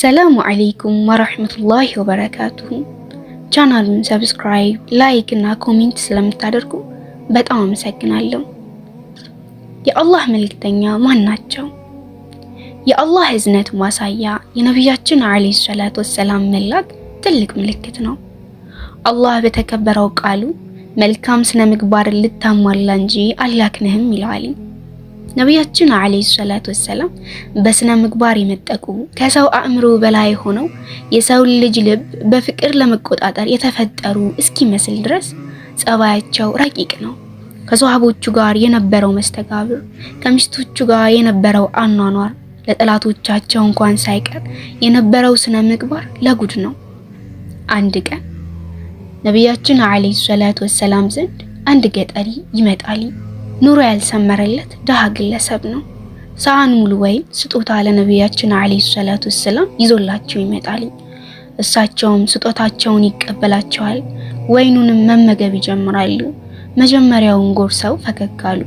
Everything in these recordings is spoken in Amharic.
አሰላሙ አለይኩም ወራህመቱላሂ ወበረካቱሁ። ቻናሉን ሰብስክራይብ፣ ላይክ እና ኮሜንት ስለምታደርጉ በጣም አመሰግናለሁ። የአላህ መልእክተኛ ማን ናቸው? የአላህ እዝነት ማሳያ የነቢያችን አለይሂ ሰላቱ ወሰላም መላክ ትልቅ ምልክት ነው። አላህ በተከበረው ቃሉ መልካም ስነ ምግባር ልታሟላ እንጂ አላክንህም ይላል። ነቢያችን አለይሂ ሰላቱ ወሰላም በስነ ምግባር የመጠቁ ከሰው አእምሮ በላይ ሆነው የሰው ልጅ ልብ በፍቅር ለመቆጣጠር የተፈጠሩ እስኪመስል ድረስ ጸባያቸው ረቂቅ ነው። ከሷሃቦቹ ጋር የነበረው መስተጋብር፣ ከሚስቶቹ ጋር የነበረው አኗኗር፣ ለጠላቶቻቸው እንኳን ሳይቀር የነበረው ስነ ምግባር ለጉድ ነው። አንድ ቀን ነቢያችን አለይሂ ሰላቱ ወሰላም ዘንድ አንድ ገጠሪ ይመጣል። ኑሮ ያልሰመረለት ደሃ ግለሰብ ነው። ሳህን ሙሉ ወይን ስጦታ ለነቢያችን አለይሂ ሰላቱ ወሰላም ይዞላቸው ይመጣል። እሳቸውም ስጦታቸውን ይቀበላቸዋል። ወይኑንም መመገብ ይጀምራሉ። መጀመሪያውን ጎርሰው ፈገግ አሉ።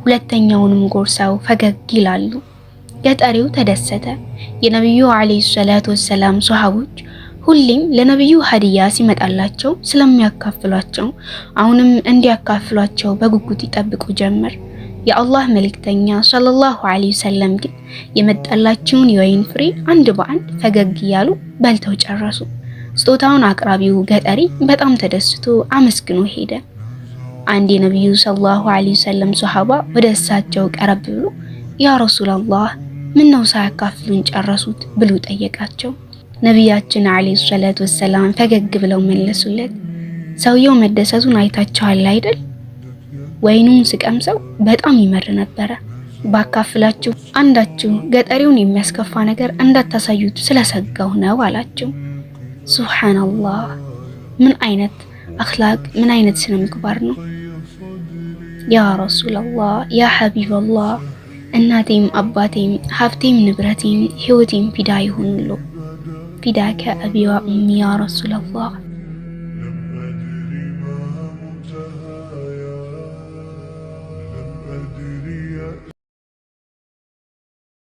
ሁለተኛውንም ጎርሰው ፈገግ ይላሉ። ገጠሪው ተደሰተ። የነቢዩ አለይሂ ሰላቱ ወሰላም ሷሃቦች ሁሌም ለነብዩ ሀዲያ ሲመጣላቸው ስለሚያካፍሏቸው አሁንም እንዲያካፍሏቸው በጉጉት ይጠብቁ ጀመር። የአላህ መልእክተኛ ሰለላሁ ዐለይሂ ወሰለም ግን የመጣላቸውን የወይን ፍሬ አንድ በአንድ ፈገግ እያሉ በልተው ጨረሱ። ስጦታውን አቅራቢው ገጠሪ በጣም ተደስቶ አመስግኖ ሄደ። አንድ የነብዩ ሰለላሁ ዐለይሂ ወሰለም ሷሃባ ወደ እሳቸው ቀረብ ብሎ ያ ረሱላህ ምነው ሳያካፍሉን ጨረሱት ብሎ ጠየቃቸው። ነቢያችን አለይሂ ሰላቱ ወሰላም ፈገግ ብለው መለሱለት፣ ሰውየው መደሰቱን አይታችኋል አይደል? ወይኑን ስቀምሰው በጣም ይመር ነበረ። ባካፍላችሁ አንዳችሁ ገጠሪውን የሚያስከፋ ነገር እንዳታሳዩት ስለሰጋው ነው አላቸው። ሱብሃንአላህ! ምን አይነት አኽላቅ፣ ምን አይነት ስነ ምግባር ነው! ያ ረሱላህ፣ ያ ሐቢበላህ፣ እናቴም አባቴም ሀብቴም ንብረቴም ህይወቴም ፊዳ ይሁንልዎ ፊዳከ አቢ ወኡሚ ያ ረሱላህ